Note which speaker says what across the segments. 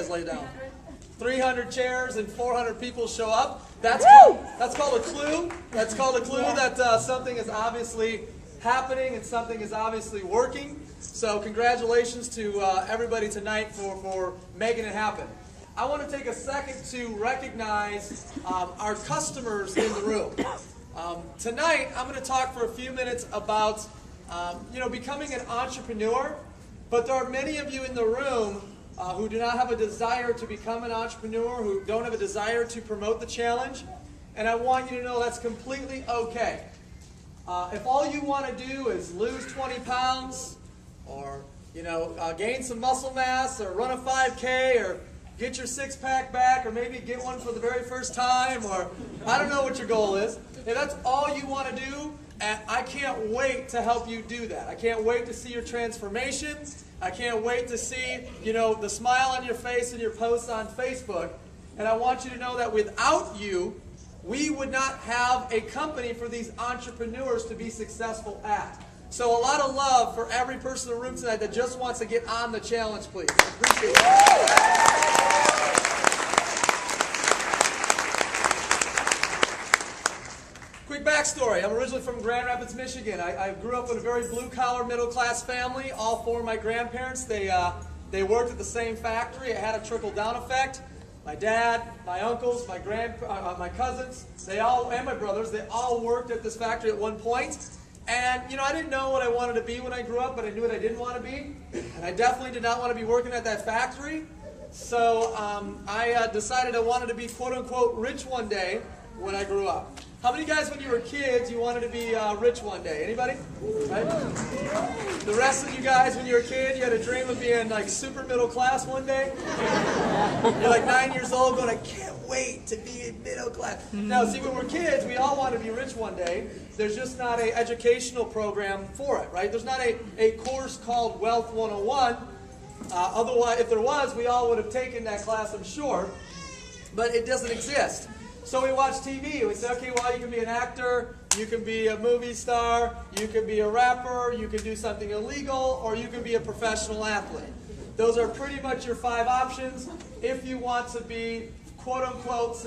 Speaker 1: Lay down. 300 chairs and 400 people show up. That's called a clue. That's called a clue that something is obviously happening and something is obviously working. So congratulations to everybody tonight for making it happen. I want to take a second to recognize our customers in the room. Tonight I'm going to talk for a few minutes about becoming an entrepreneur. But there are many of you in the room who do not have a desire to become an entrepreneur, who don't have a desire to promote the challenge, and I want you to know that's completely okay. If all you want to do is lose 20 pounds, or gain some muscle mass, or run a 5K, or get your six-pack back, or maybe get one for the very first time, or I don't know what your goal is. If that's all you want to do, I can't wait to help you do that. I can't wait to see your transformation. I can't wait to see, the smile on your face and your posts on Facebook. And I want you to know that without you, we would not have a company for these entrepreneurs to be successful at. So a lot of love for every person in the room tonight that just wants to get on the challenge, please. I appreciate it. Quick backstory. I'm originally from Grand Rapids, Michigan. I grew up in a very blue-collar, middle-class family. All four of my grandparents, they worked at the same factory. It had a trickle-down effect. My dad, my uncles, my cousins, and my brothers, they all worked at this factory at one point. And, I didn't know what I wanted to be when I grew up, but I knew what I didn't want to be. And I definitely did not want to be working at that factory. So I decided I wanted to be, quote-unquote, rich one day when I grew up. How many guys, when you were kids, you wanted to be rich one day? Anybody? Right? The rest of you guys, when you were a kid, you had a dream of being like super middle class one day? You're like 9 years old going, I can't wait to be in middle class. Now, see, when we're kids, we all want to be rich one day. There's just not an educational program for it, right? There's not a course called Wealth 101. Otherwise, if there was, we all would have taken that class, I'm sure. But it doesn't exist. So we watch TV. We say, okay, well, you can be an actor, you can be a movie star, you can be a rapper, you can do something illegal, or you can be a professional athlete. Those are pretty much your 5 options if you want to be, quote-unquote,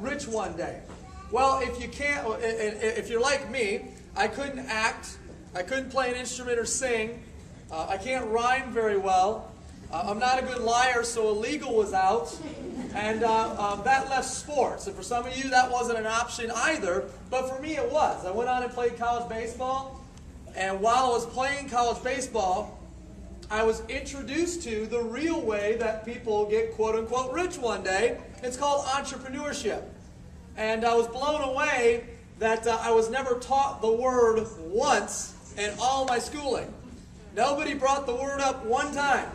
Speaker 1: rich one day. Well, if you can't, if you're like me, I couldn't act, I couldn't play an instrument or sing, I can't rhyme very well, I'm not a good liar, so illegal was out. And that left sports. And for some of you, that wasn't an option either. But for me, it was. I went on and played college baseball. And while I was playing college baseball, I was introduced to the real way that people get quote-unquote rich one day. It's called entrepreneurship. And I was blown away that I was never taught the word once in all my schooling. Nobody brought the word up one time.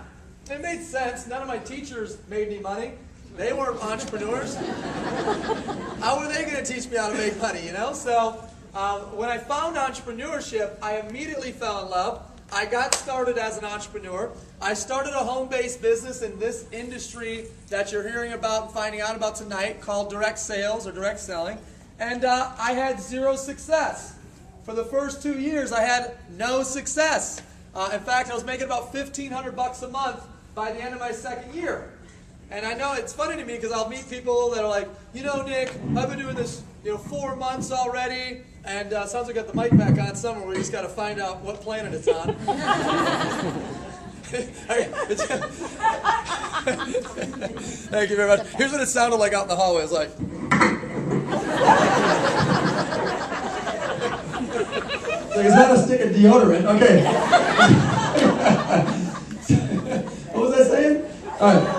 Speaker 1: It made sense. None of my teachers made me money. They weren't entrepreneurs. How were they going to teach me how to make money, So when I found entrepreneurship, I immediately fell in love. I got started as an entrepreneur. I started a home-based business in this industry that you're hearing about and finding out about tonight called direct sales or direct selling. And I had 0 success. For the first 2 years, I had no success. In fact, I was making about $1,500 a month by the end of my second year. And I know it's funny to me because I'll meet people that are like, Nick, I've been doing this, 4 months already, and sounds like I got the mic back on somewhere. We just got to find out what planet it's on. Thank you very much. Here's what it sounded like out in the hallway. It's like.
Speaker 2: Like, is that a stick of deodorant? Okay. What was I saying? All right.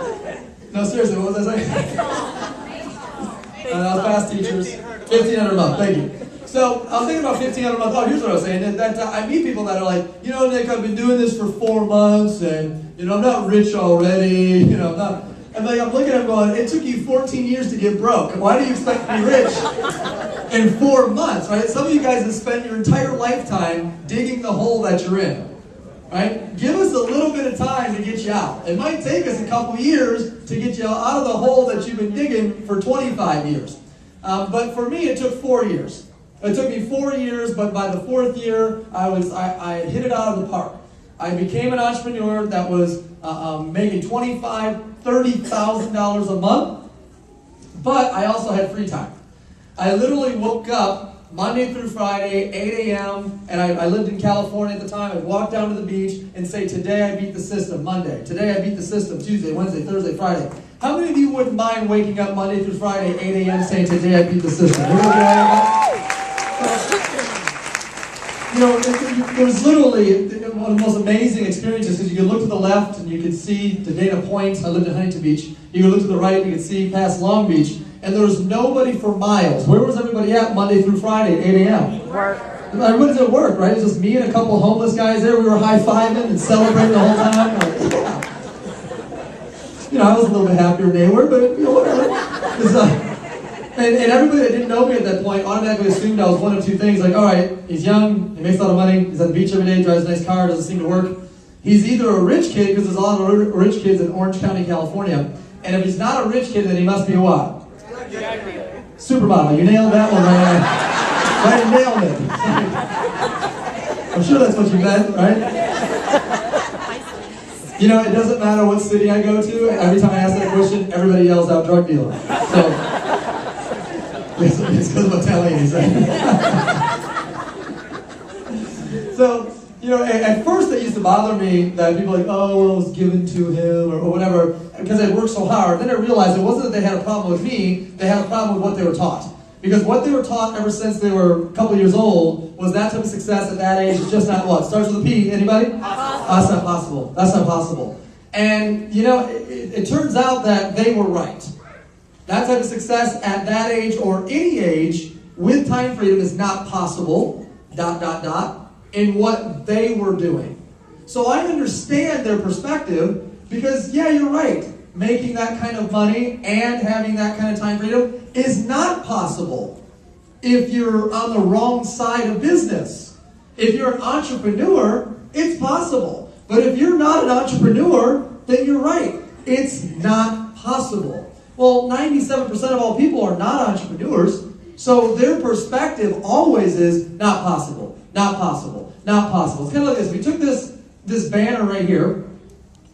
Speaker 2: No, seriously, what was I saying? I was past teachers. $1,500 a month, thank you. So, I was thinking about $1,500 a month. Oh, here's what I was saying. That I meet people that are like, Nick, I've been doing this for 4 months, and, I'm not rich already, I'm not. And like, I'm looking at them going, it took you 14 years to get broke. Why do you expect to be rich in 4 months, right? Some of you guys have spent your entire lifetime digging the hole that you're in. Right? Give us a little bit of time to get you out. It might take us a couple years to get you out of the hole that you've been digging for 25 years. But for me, it took 4 years. It took me 4 years, but by the 4th year, I hit it out of the park. I became an entrepreneur that was making $25,000 $30,000 a month, but I also had free time. I literally woke up Monday through Friday, 8 a.m., and I lived in California at the time. I'd walk down to the beach and say, today I beat the system, Monday. Today I beat the system, Tuesday, Wednesday, Thursday, Friday. How many of you wouldn't mind waking up Monday through Friday, 8 a.m., saying, today I beat the system? You know, it was literally one of the most amazing experiences, because you could look to the left and you could see Dana Point. I lived in Huntington Beach. You could look to the right and you could see past Long Beach. And there was nobody for miles. Where was everybody at Monday through Friday at 8 a.m.?
Speaker 3: Work.
Speaker 2: Everybody's at work, right? It was just me and a couple of homeless guys there. We were high-fiving and celebrating the whole time. Like, yeah. You know, I was a little bit happier than they were, but you know, whatever. And everybody that didn't know me at that point automatically assumed I was one of two things. Like, all right, he's young, he makes a lot of money, he's at the beach every day, drives a nice car, doesn't seem to work. He's either a rich kid, because there's a lot of rich kids in Orange County, California. And if he's not a rich kid, then he must be a what? Supermodel. You nailed that one right. Nailed it. I'm sure that's what you meant, right? You know, it doesn't matter what city I go to. Every time I ask that question, everybody yells out drug dealer. So it's because of Italian, he said. So, you know, at first it used to bother me that people were like, oh, well, it was given to him or whatever, because I worked so hard. Then I realized it wasn't that they had a problem with me, they had a problem with what they were taught. Because what they were taught ever since they were a couple years old was that type of success at that age is just not what? Starts with a P. Anybody? That's not possible. That's not possible. And, you know, it turns out that they were right. That type of success at that age or any age with time freedom is not possible, ... in what they were doing. So I understand their perspective, because yeah, you're right. Making that kind of money and having that kind of time freedom is not possible if you're on the wrong side of business. If you're an entrepreneur, it's possible. But if you're not an entrepreneur, then you're right. It's not possible. Well, 97% of all people are not entrepreneurs, so their perspective always is not possible. Not possible. Not possible. It's kind of like this. We took this banner right here.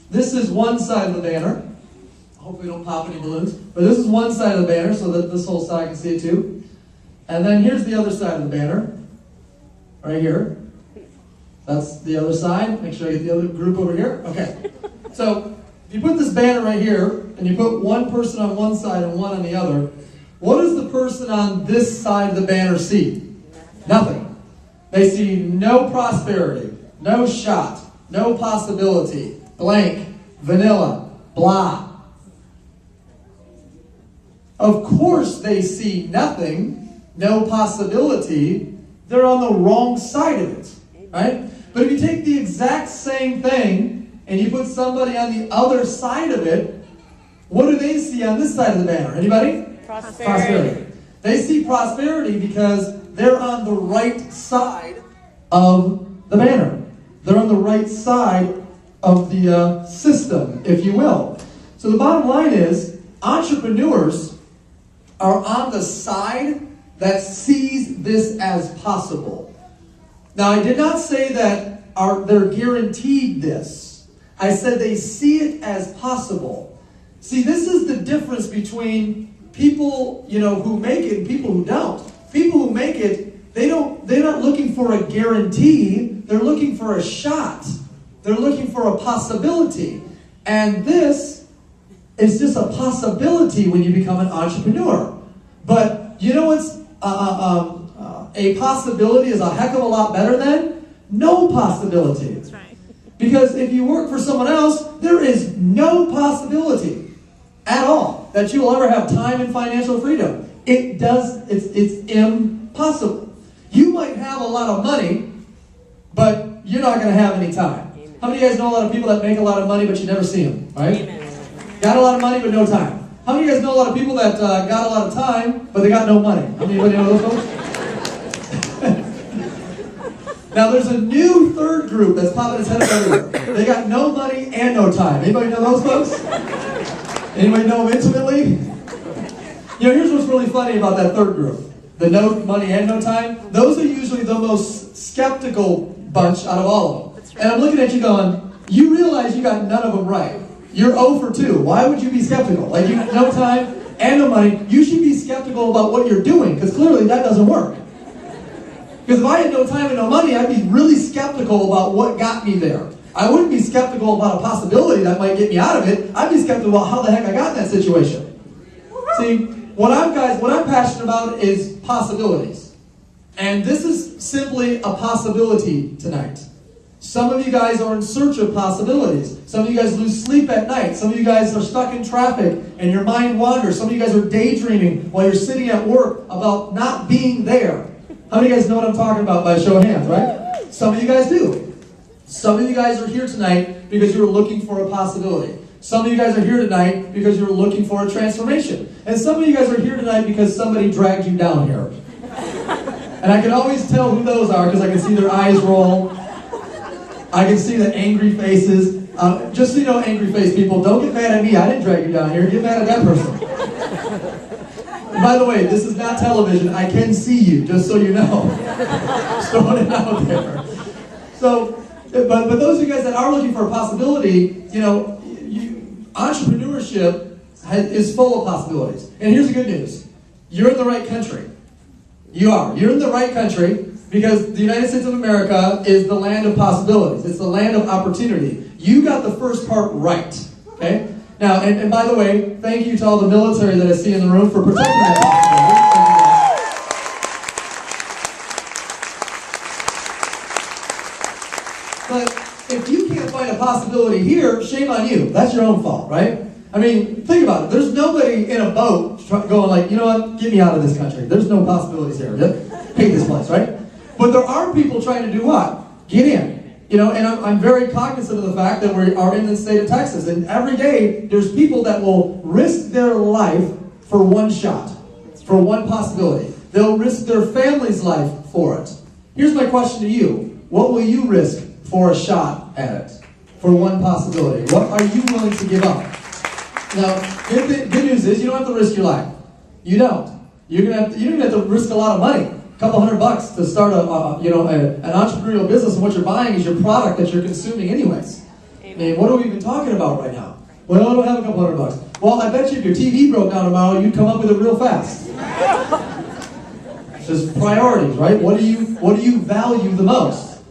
Speaker 2: This is one side of the banner. Hopefully we don't pop any balloons. But this is one side of the banner so that this whole side can see it too. And then here's the other side of the banner. Right here. That's the other side. Make sure I get the other group over here. Okay. So if you put this banner right here and you put one person on one side and one on the other, what does the person on this side of the banner see? Nothing. They see no prosperity, no shot, no possibility, blank, vanilla, blah. Of course they see nothing, no possibility. They're on the wrong side of it, right? But if you take the exact same thing and you put somebody on the other side of it, what do they see on this side of the banner? Anybody? Prosperity. They see prosperity because they're on the right side of the banner. They're on the right side of the system, if you will. So the bottom line is, entrepreneurs are on the side that sees this as possible. Now, I did not say that they're guaranteed this. I said they see it as possible. See, this is the difference between people, you know, who make it and people who don't. People who make it, they're not looking for a guarantee. They're looking for a shot. They're looking for a possibility. And this is just a possibility when you become an entrepreneur. But you know what's a possibility is a heck of a lot better than no possibility.
Speaker 3: That's right.
Speaker 2: Because if you work for someone else, there is no possibility at all that you will ever have time and financial freedom. It's impossible. You might have a lot of money, but you're not going to have any time. Amen. How many of you guys know a lot of people that make a lot of money, but you never see them, right? Amen. Got a lot of money, but no time. How many of you guys know a lot of people that got a lot of time, but they got no money? How many of you know those folks? Now, there's a new third group that's popping its head up everywhere. They got no money and no time. Anybody know those folks? Anybody know them intimately? You know, here's what's really funny about that third group. The no money and no time. Those are usually the most skeptical bunch out of all of them. Right. And I'm looking at you going, you realize you got none of them right. You're 0 for 2. Why would you be skeptical? Like, you have no time and no money. You should be skeptical about what you're doing, because clearly that doesn't work. Because if I had no time and no money, I'd be really skeptical about what got me there. I wouldn't be skeptical about a possibility that might get me out of it. I'd be skeptical about how the heck I got in that situation. See, what I'm passionate about is possibilities. And this is simply a possibility tonight. Some of you guys are in search of possibilities. Some of you guys lose sleep at night. Some of you guys are stuck in traffic and your mind wanders. Some of you guys are daydreaming while you're sitting at work about not being there. How many of you guys know what I'm talking about by a show of hands, right? Some of you guys do. Some of you guys are here tonight because you were looking for a possibility. Some of you guys are here tonight because you were looking for a transformation. And some of you guys are here tonight because somebody dragged you down here. And I can always tell who those are because I can see their eyes roll. I can see the angry faces. Just so you know, angry face people, don't get mad at me. I didn't drag you down here. Get mad at that person. And by the way, this is not television. I can see you, just so you know. Just throwing it out there. So, but those of you guys that are looking for a possibility, you know, entrepreneurship is full of possibilities. And here's the good news. You're in the right country. You are. You're in the right country because the United States of America is the land of possibilities. It's the land of opportunity. You got the first part right. Okay? Now, and by the way, thank you to all the military that I see in the room for protecting that possibility. But if you can't find a possibility here, shame on you. That's your own fault, right? I mean, think about it. There's nobody in a boat going like, you know what, get me out of this country. There's no possibilities here. Hate this place, right? But there are people trying to do what? Get in. You know, and I'm very cognizant of the fact that we are in the state of Texas. And every day, there's people that will risk their life for one shot, for one possibility. They'll risk their family's life for it. Here's my question to you. What will you risk for a shot at it? For one possibility? What are you willing to give up? Now, good news is you don't have to risk your life. You don't. You don't even have to risk a lot of money. A couple $100 to start an entrepreneurial business, and what you're buying is your product that you're consuming anyways. Amen. I mean, what are we even talking about right now? Well, I don't have a couple $100. Well, I bet you if your TV broke down tomorrow, you'd come up with it real fast. It's just priorities, right? What do you value the most?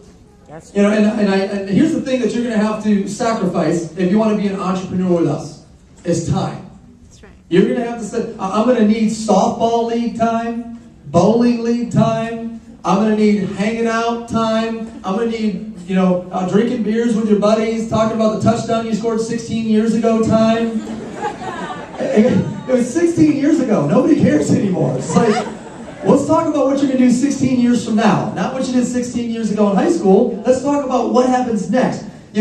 Speaker 2: You know, and here's the thing that you're going to have to sacrifice if you want to be an entrepreneur with us, is time.
Speaker 3: That's right.
Speaker 2: You're going to have to say, I'm going to need softball league time, bowling league time. I'm going to need hanging out time. I'm going to need, drinking beers with your buddies, talking about the touchdown you scored 16 years ago time. It was 16 years ago. Nobody cares anymore. It's like, let's talk about what you're going to do 16 years from now. Not what you did 16 years ago in high school. Let's talk about what happens next. A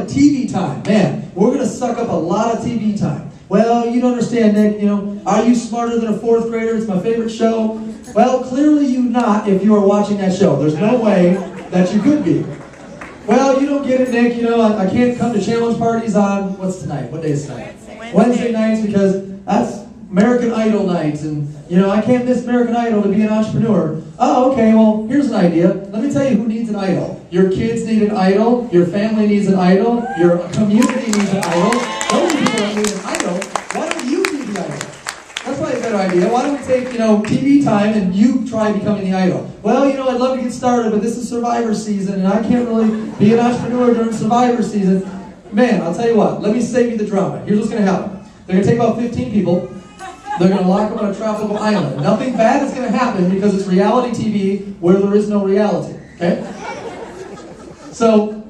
Speaker 2: TV time. Man, we're going to suck up a lot of TV time. Well, you don't understand, Nick. Are You Smarter Than a Fourth Grader? It's my favorite show. Well, clearly you're not if you are watching that show. There's no way that you could be. Well, you don't get it, Nick. I can't come to challenge parties on, what's tonight? What day is tonight? Wednesday nights, because that's American Idol nights. And, I can't miss American Idol to be an entrepreneur. Oh, okay, well, here's an idea. Let me tell you who needs an idol. Your kids need an idol. Your family needs an idol. Your community needs an idol. Those are people that need an idol. Why don't you be the idol? That's probably a better idea. Why don't we take, TV time and you try becoming the idol? Well, I'd love to get started, but this is Survivor season, and I can't really be an entrepreneur during Survivor season. Man, I'll tell you what. Let me save you the drama. Here's what's going to happen. They're going to take about 15 people. They're going to lock them on a tropical island. Nothing bad is going to happen because it's reality TV where there is no reality. Okay? So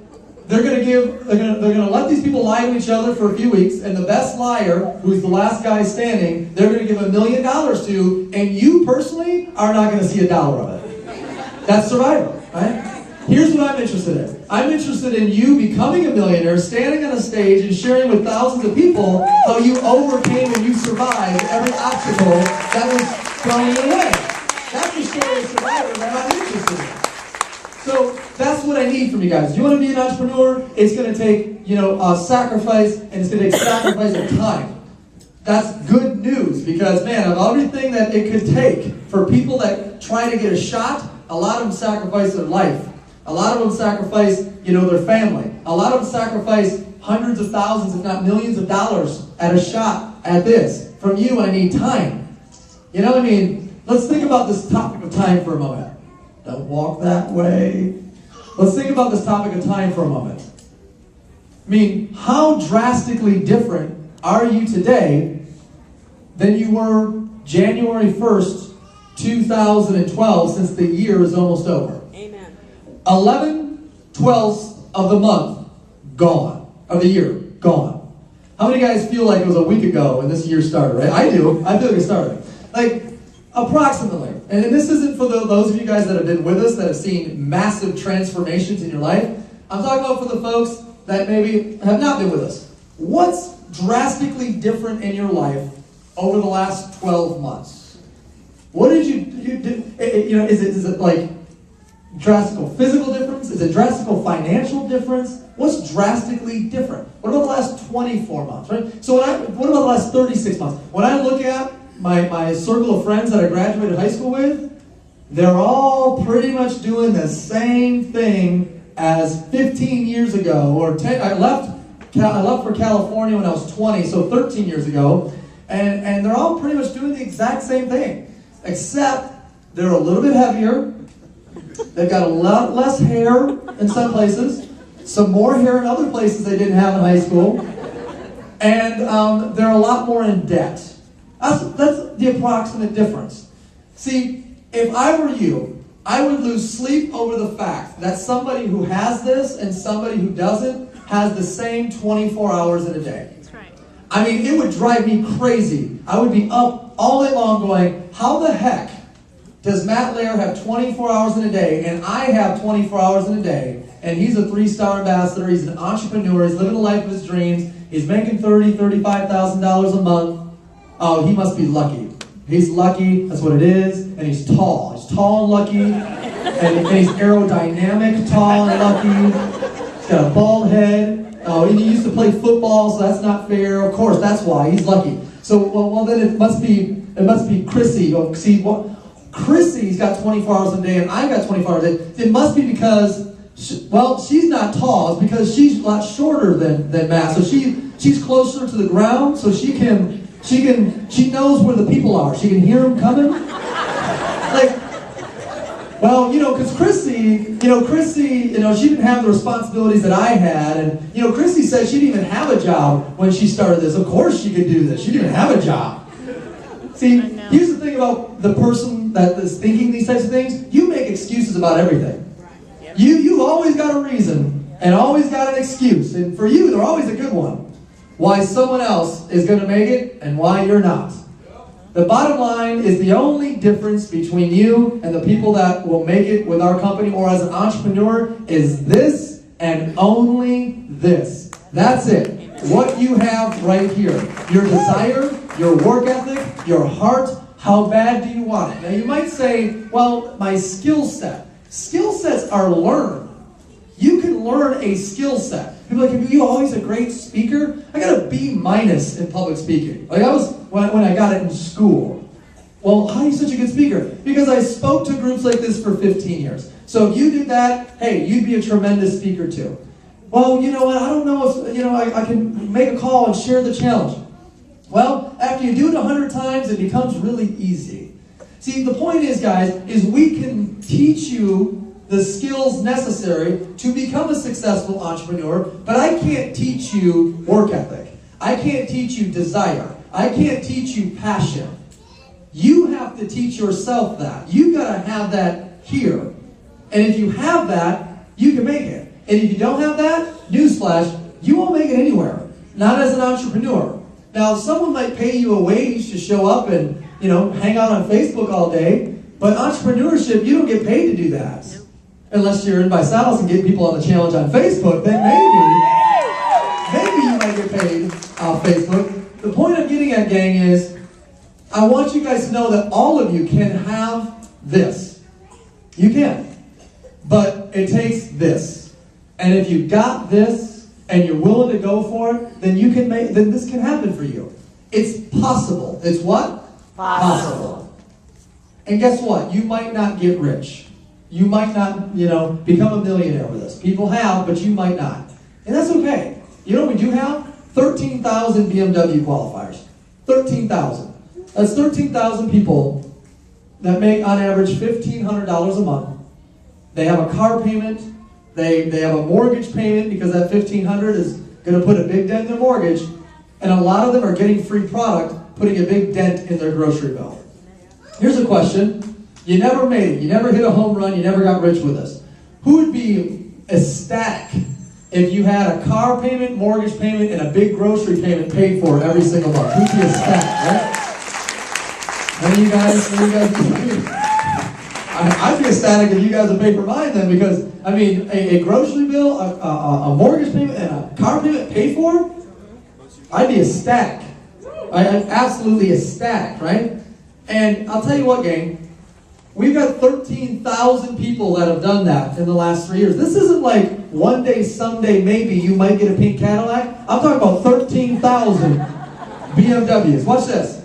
Speaker 2: they're going to let these people lie to each other for a few weeks, and the best liar, who's the last guy standing, they're going to give $1 million to, and you personally are not going to see $1 of it. That's Survivor, right? Here's what I'm interested in. I'm interested in you becoming a millionaire, standing on a stage and sharing with thousands of people how you overcame and you survived every obstacle that was thrown your way. That's the story of Survivor that I'm interested in. So that's what I need from you guys. You want to be an entrepreneur? It's going to take, a sacrifice, and it's going to take sacrifice of time. That's good news because, man, of everything that it could take for people that try to get a shot, a lot of them sacrifice their life. A lot of them sacrifice, their family. A lot of them sacrifice, hundreds of thousands, if not millions of dollars at a shot at this. From you, I need time. You know what I mean? Let's think about this topic of time for a moment. Don't walk that way. Let's think about this topic of time for a moment. I mean, how drastically different are you today than you were January 1st, 2012, since the year is almost over?
Speaker 3: Amen.
Speaker 2: 11/12 of the month, gone. Of the year, gone. How many guys feel like it was a week ago when this year started, right? I do. I feel like it started. Like, approximately. And this isn't for those of you guys that have been with us, that have seen massive transformations in your life. I'm talking about for the folks that maybe have not been with us. What's drastically different in your life over the last 12 months? What did you do? You know, is it like drastical physical difference? Is it drastical financial difference? What's drastically different? What about the last 24 months, right? So what about the last 36 months? When I look at my circle of friends that I graduated high school with, they're all pretty much doing the same thing as 15 years ago, or 10. I left for California when I was 20, so 13 years ago, and they're all pretty much doing the exact same thing, except they're a little bit heavier. They've got a lot less hair in some places, some more hair in other places they didn't have in high school, and they're a lot more in debt. That's the approximate difference. See, if I were you, I would lose sleep over the fact that somebody who has this and somebody who doesn't has the same 24 hours in a day.
Speaker 3: That's right.
Speaker 2: I mean, it would drive me crazy. I would be up all day long going, how the heck does Matt Lair have 24 hours in a day and I have 24 hours in a day, and he's a 3-star ambassador, he's an entrepreneur, he's living the life of his dreams, he's making $30,000, $35,000 a month. Oh, he must be lucky. He's lucky, that's what it is, and he's tall. He's tall and lucky, and he's aerodynamic, tall and lucky. He's got a bald head. Oh, and he used to play football, so that's not fair. Of course, that's why he's lucky. So, well, then it must be Chrissy. Oh, see, Chrissy's got 24 hours a day, and I've got 24 hours a day. It must be because, she's not tall. It's because she's a lot shorter than Matt. So she's closer to the ground, so she knows where the people are. She can hear them coming. Because Chrissy, she didn't have the responsibilities that I had. And, Chrissy said she didn't even have a job when she started this. Of course she could do this. She didn't even have a job. See, here's the thing about the person that is thinking these types of things. You make excuses about everything. You've always got a reason and always got an excuse. And for you, they're always a good one. Why someone else is going to make it and why you're not. The bottom line is the only difference between you and the people that will make it with our company or as an entrepreneur is this and only this. That's it. What you have right here. Your desire, your work ethic, your heart. How bad do you want it? Now you might say, well, my skill set. Skill sets are learned. You can learn a skill set. People are like, are you always a great speaker? I got a B- in public speaking. Like I was when I got it in school. Well, how are you such a good speaker? Because I spoke to groups like this for 15 years. So if you did that, hey, you'd be a tremendous speaker too. Well, you know what? I don't know if I can make a call and share the challenge. Well, after you do it 100 times, it becomes really easy. See, the point is, guys, is we can teach you the skills necessary to become a successful entrepreneur, but I can't teach you work ethic. I can't teach you desire. I can't teach you passion. You have to teach yourself that. You've got to have that here. And if you have that, you can make it. And if you don't have that, newsflash, you won't make it anywhere. Not as an entrepreneur. Now, someone might pay you a wage to show up and, hang out on Facebook all day, but entrepreneurship, you don't get paid to do that. Unless you're in by Saddles and get people on the challenge on Facebook, then maybe you might get paid off Facebook. The point I'm getting at, gang, is I want you guys to know that all of you can have this. You can. But it takes this. And if you got this and you're willing to go for it, then then this can happen for you. It's possible. It's what? Possible. And guess what? You might not get rich. You might not, become a millionaire with this. People have, but you might not. And that's okay. You know what we do have? 13,000 BMW qualifiers. 13,000. That's 13,000 people that make on average $1,500 a month. They have a car payment. They have a mortgage payment because that $1,500 is going to put a big dent in their mortgage. And a lot of them are getting free product, putting a big dent in their grocery bill. Here's a question. You never made it. You never hit a home run. You never got rich with this. Who would be ecstatic if you had a car payment, mortgage payment, and a big grocery payment paid for every single month? Who'd be ecstatic, right? None of you guys, I'd be ecstatic if you guys would pay for mine then, because, I mean, a grocery bill, a mortgage payment, and a car payment paid for, I'd be ecstatic. I'm absolutely ecstatic, right? And I'll tell you what, gang, we've got 13,000 people that have done that in the last 3 years. This isn't like one day, someday, maybe you might get a pink Cadillac. I'm talking about 13,000 BMWs. Watch this.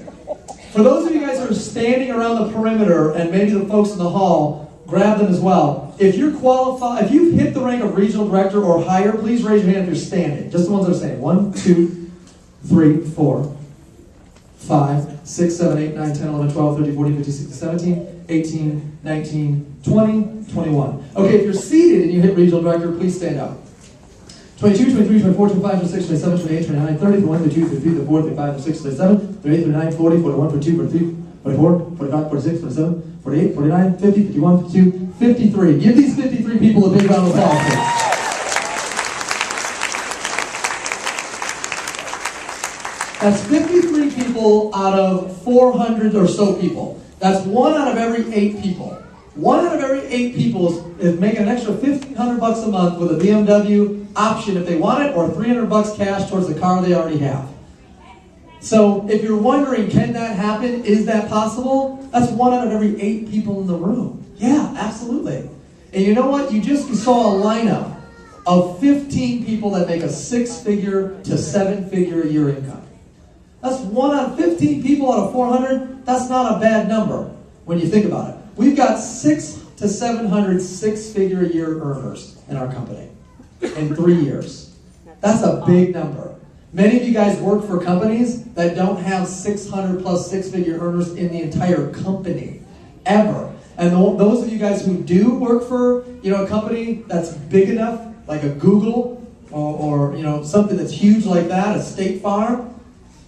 Speaker 2: For those of you guys who are standing around the perimeter, and maybe the folks in the hall, grab them as well. If you're qualified, if you've hit the rank of regional director or higher, please raise your hand if you're standing. Just the ones that are standing. 1, 2, 3, 4, 5, 6, 7, 8, 9, 10, 11, 12, 13, 14, 15, 16, 17, 18, 19, 20, 21. Okay, if you're seated and you hit regional director, please stand up. 22, 23, 24, 25, 26, 27, 28, 29, 30, 31, 32, 33, 34, 35, 36, 37, 38, 39, 40, 41, 42, 43, 44, 45, 46, 47, 48, 49, 50, 51, 52, 53. Give these 53 people a big round of applause, please. That's 53 people out of 400 or so people. That's 1 out of every 8 people. 1 out of every 8 people is making an extra $1,500 a month with a BMW option if they want it, or $300 cash towards the car they already have. So if you're wondering, can that happen? Is that possible? That's 1 out of every 8 people in the room. Yeah, absolutely. And you know what? You just saw a lineup of 15 people that make a 6-figure to 7-figure a year income. That's 1 out of 15 people out of 400. That's not a bad number when you think about it. We've got 600 to 700 6-figure a year earners in our company in 3 years. That's a big number. Many of you guys work for companies that don't have 600 plus 6-figure earners in the entire company, ever. And those of you guys who do work for, a company that's big enough, like a Google, or something that's huge like that, a State Farm,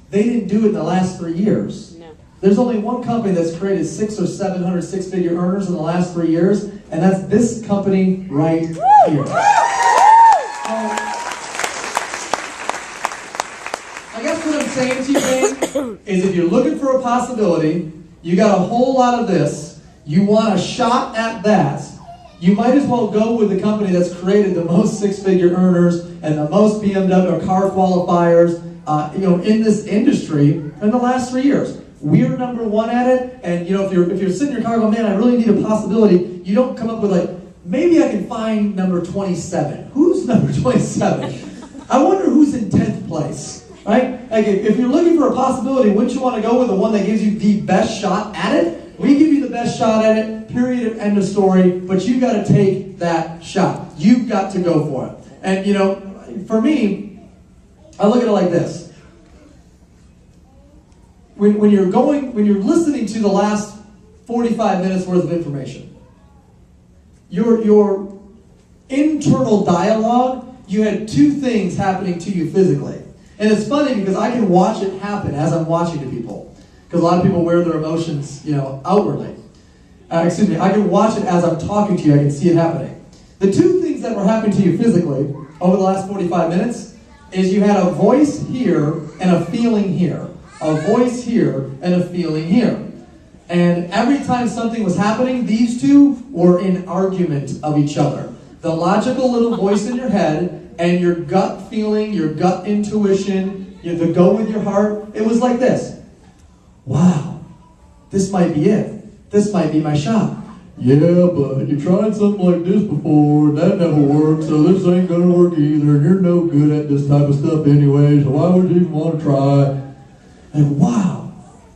Speaker 2: they didn't do it in the last 3 years. No. There's only one company that's created 600 or 700 6-figure earners in the last 3 years, and that's this company right here. I guess what I'm saying to you, gang, is if you're looking for a possibility, you got a whole lot of this, you want a shot at that, you might as well go with the company that's created the most 6-figure earners and the most BMW or car qualifiers in this industry in the last 3 years. We're number 1 at it, and if you're sitting in your car going, man, I really need a possibility, you don't come up with like, maybe I can find number 27. Who's number 27? I wonder who's in 10th place, right? Like if you're looking for a possibility, wouldn't you want to go with the one that gives you the best shot at it? We give you the best shot at it, period, end of story, but you've got to take that shot. You've got to go for it. And for me, I look at it like this. When you're listening to the last 45 minutes worth of information, your internal dialogue, you had 2 things happening to you physically. And it's funny because I can watch it happen as I'm watching to people. Because a lot of people wear their emotions, outwardly. I can watch it as I'm talking to you. I can see it happening. The 2 things that were happening to you physically over the last 45 minutes is you had a voice here and a feeling here. A voice here and a feeling here. And every time something was happening, these 2 were in argument of each other. The logical little voice in your head and your gut feeling, your gut intuition, the go with your heart, it was like this. Wow, this might be it. This might be my shot. Yeah, but you tried something like this before, and that never worked, so this ain't gonna work either, and you're no good at this type of stuff anyway, so why would you even want to try? And wow,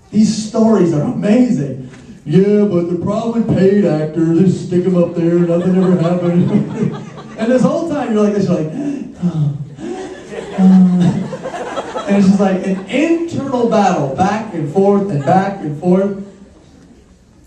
Speaker 2: these stories are amazing. Yeah, but they're probably paid actors, just stick them up there, nothing ever happened. And this whole time you're like this, you're like, And it's just like an internal battle, back and forth and back and forth.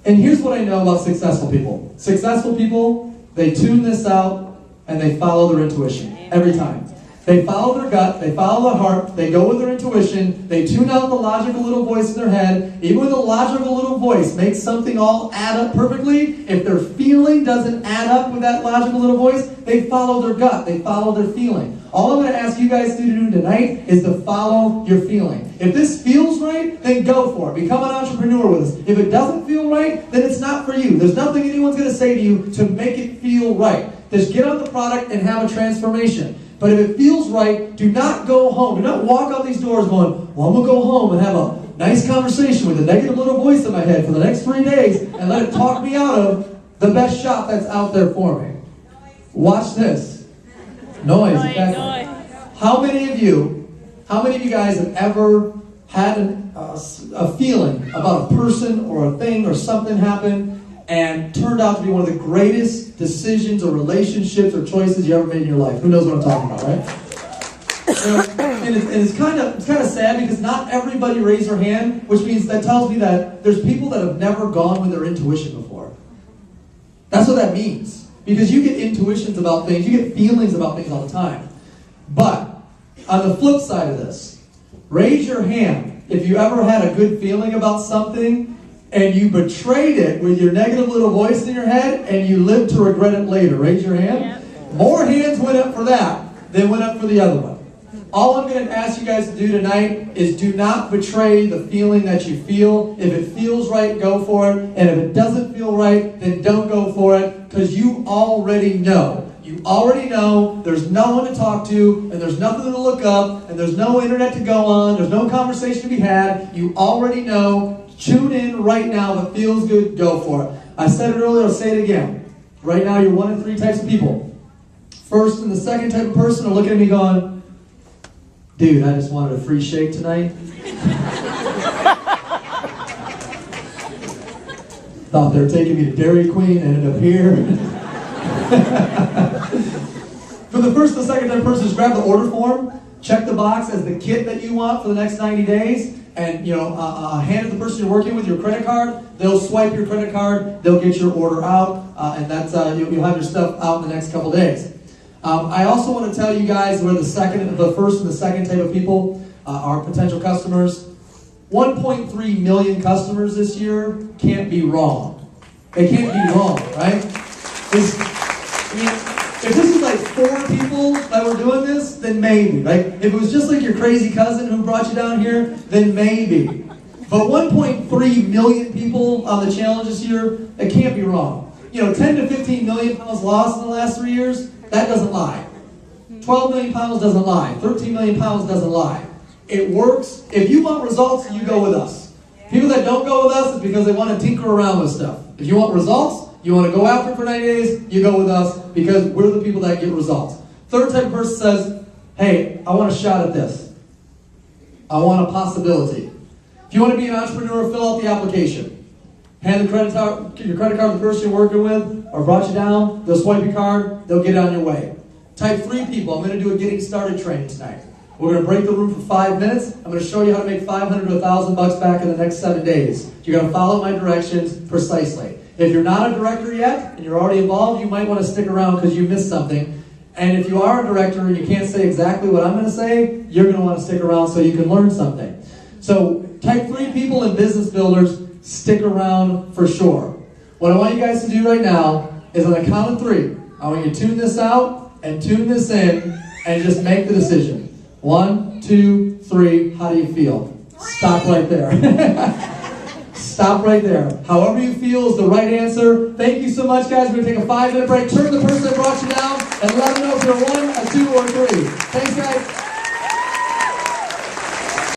Speaker 2: And here's what I know about successful people. Successful people, they tune this out and they follow their intuition every time. They follow their gut, they follow their heart, they go with their intuition, they tune out the logical little voice in their head. Even when the logical little voice makes something all add up perfectly, if their feeling doesn't add up with that logical little voice, they follow their gut, they follow their feeling. All I'm going to ask you guys to do tonight is to follow your feeling. If this feels right, then go for it. Become an entrepreneur with us. If it doesn't feel right, then it's not for you. There's nothing anyone's going to say to you to make it feel right. Just get on the product and have a transformation. But if it feels right, do not go home. Do not walk out these doors going, well, I'm going to go home and have a nice conversation with a negative little voice in my head for the next 3 days and let it talk me out of the best shop that's out there for me. Watch this. Noise. Exactly. How many of you guys have ever had a feeling about a person or a thing or something happen and turned out to be one of the greatest decisions or relationships or choices you ever made in your life? Who knows what I'm talking about, right? And it's kind of sad because not everybody raised their hand, which means that tells me that there's people that have never gone with their intuition before. That's what that means. Because you get intuitions about things, you get feelings about things all the time. But on the flip side of this, raise your hand if you ever had a good feeling about something and you betrayed it with your negative little voice in your head and you lived to regret it later. Raise your hand. Yep. More hands went up for that than went up for the other one. All I'm going to ask you guys to do tonight is do not betray the feeling that you feel. If it feels right, go for it. And if it doesn't feel right, then don't go for it, because you already know. You already know there's no one to talk to, and there's nothing to look up, and there's no internet to go on, there's no conversation to be had. You already know. Tune in right now. If it feels good, go for it. I said it earlier, I'll say it again. Right now, you're one of 3 types of people. First and the second type of person are looking at me going, dude, I just wanted a free shake tonight. Thought they were taking me to Dairy Queen, ended up here. For the first and the second type of person, just grab the order form, check the box as the kit that you want for the next 90 days, and hand it to the person you're working with your credit card. They'll swipe your credit card, they'll get your order out, and that's you'll have your stuff out in the next couple days. I also want to tell you guys where the first and the second type of people are potential customers. 1.3 million customers this year can't be wrong. They can't be wrong, right? If this is like 4 people that were doing this, then maybe. Right? If it was just like your crazy cousin who brought you down here, then maybe. But 1.3 million people on the challenge this year, it can't be wrong. 10 to 15 million pounds lost in the last 3 years, that doesn't lie. 12 million pounds doesn't lie. 13 million pounds doesn't lie. It works. If you want results, you go with us. People that don't go with us is because they want to tinker around with stuff. If you want results, you want to go after it for 90 days, you go with us because we're the people that get results. Third type of person says, hey, I want a shot at this. I want a possibility. If you want to be an entrepreneur, fill out the application. Hand your credit card to the person you're working with, or brought you down, they'll swipe your card, they'll get it on your way. Type 3 people, I'm going to do a getting started training tonight. We're going to break the room for 5 minutes. I'm going to show you how to make $500 to $1,000 back in the next 7 days. You're going to follow my directions precisely. If you're not a director yet, and you're already involved, you might want to stick around because you missed something. And if you are a director and you can't say exactly what I'm going to say, you're going to want to stick around so you can learn something. So type 3 people and business builders, stick around for sure. What I want you guys to do right now is on the count of 3, I want you to tune this out and tune this in and just make the decision. 1, 2, 3, how do you feel? Stop right there. Stop right there. However you feel is the right answer. Thank you so much, guys. We're going to take a 5-minute break. Turn to the person that brought you down and let them know if you're 1, a 2, or 3. Thanks, guys.